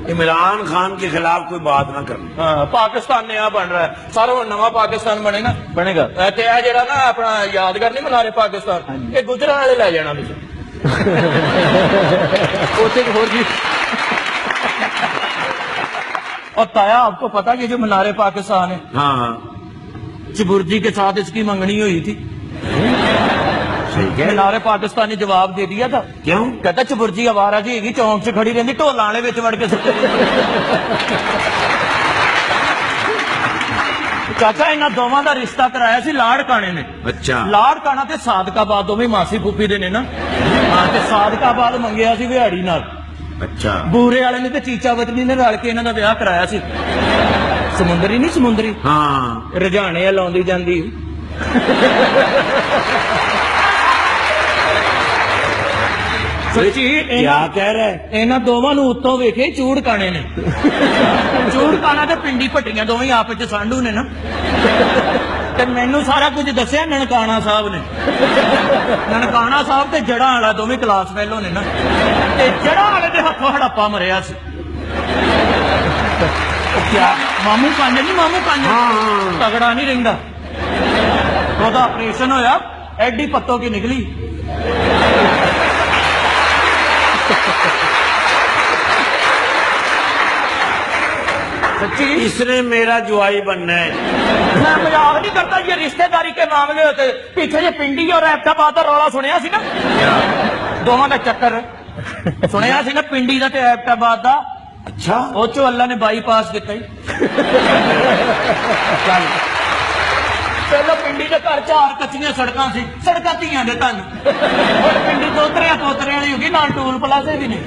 इमरान खान के खिलाफ कोई बात ना करनी। हाँ, पाकिस्तान नया बन रहा है सारा, वो नवा पाकिस्तान बनेगा बनेगा। ते आ जेड़ा ना अपना यादगार नहीं बना रहे पाकिस्तान, ये गुजरात वाले लै जाना तुसीं। उसे होर जी और ताया आपको पता कि जो मनारे पाकिस्तान है, हाँ हाँ चबुर्जी के साथ इसकी मंगनी हुई थी। सही कह। मनारे पाकिस्तान ने जवाब दे दिया था। क्यों? कहता चबुर्जी आवारा जी हैगी, चौंक च खड़ी रहती, ढोलां वाले विच वड़ के चाचा इन्हां दोवां दा रिश्ता कराया सी लाड़ काणे ने। अच्छा। लाड़ काना ते सादकाबाद दोवें मासी फूफी दे ने ना। हाँ, ते सादकाबाद मंगिया सी विहाड़ी नाल। अच्छा। बूरे वाले ने ते चीचा वतनी ने रल के इन्हां दा विआह कराया सी। समुंदरी नहीं समुंदरी, हाँ रजाने लाउंदी जांदी। सच्ची क्या कह रहा है? इन्हां दोवां नूं उत्तों वेखे चूड़ काणे ने। चूड़ काना ते पिंडी भट्टियां दोवें आपस च सांढू ने ना। ते मैनू सारा कुछ दस्सिया ननकाना साहब ने। ननकाना साहब ते जड़ा वाला दोवें क्लास फेलो ने ना। ते जड़ा वाले दे हत्थों हड़प्पा मरिया सी। क्या मामू कांज नहीं, मामू कांज हाँ। तगड़ा नहीं रहिंदा। ओदा ऑपरेशन होया, एडी पत्तों की निकली। सच्ची इसने मेरा जुआई बनना है। मैं मजाक नहीं करता, ये रिश्तेदारी के मामले होते। पीछे ये पिंडी और एबटाबाद का रौला सुनिया सी ना, दोवां दा चक्कर सुनिया सी ना, पिंडी दा ते एबटाबाद दा। अच्छा। ਉਹ ਚੋਂ ਅੱਲਾ ਨੇ ਬਾਈਪਾਸ ਦਿੱਤਾ ਹੀ। ਚੱਲ ਪਹਿਲਾਂ ਪਿੰਡੀ ਦੇ ਘਰ 4 ਕੱਚੀਆਂ ਸੜਕਾਂ ਸੀ, ਸੜਕਾਂ ਧੀਆਂ ਦੇ ਧੰਨ। ਹੁਣ ਪਿੰਡੀ ਦੋਤਰਿਆਂ ਪੋਤਰਿਆਂ ਵਾਲੀ ਹੋ ਗਈ, ਨਾਲ ਟੂਲ ਪਲਾਜ਼ੇ ਵੀ ਨੇ।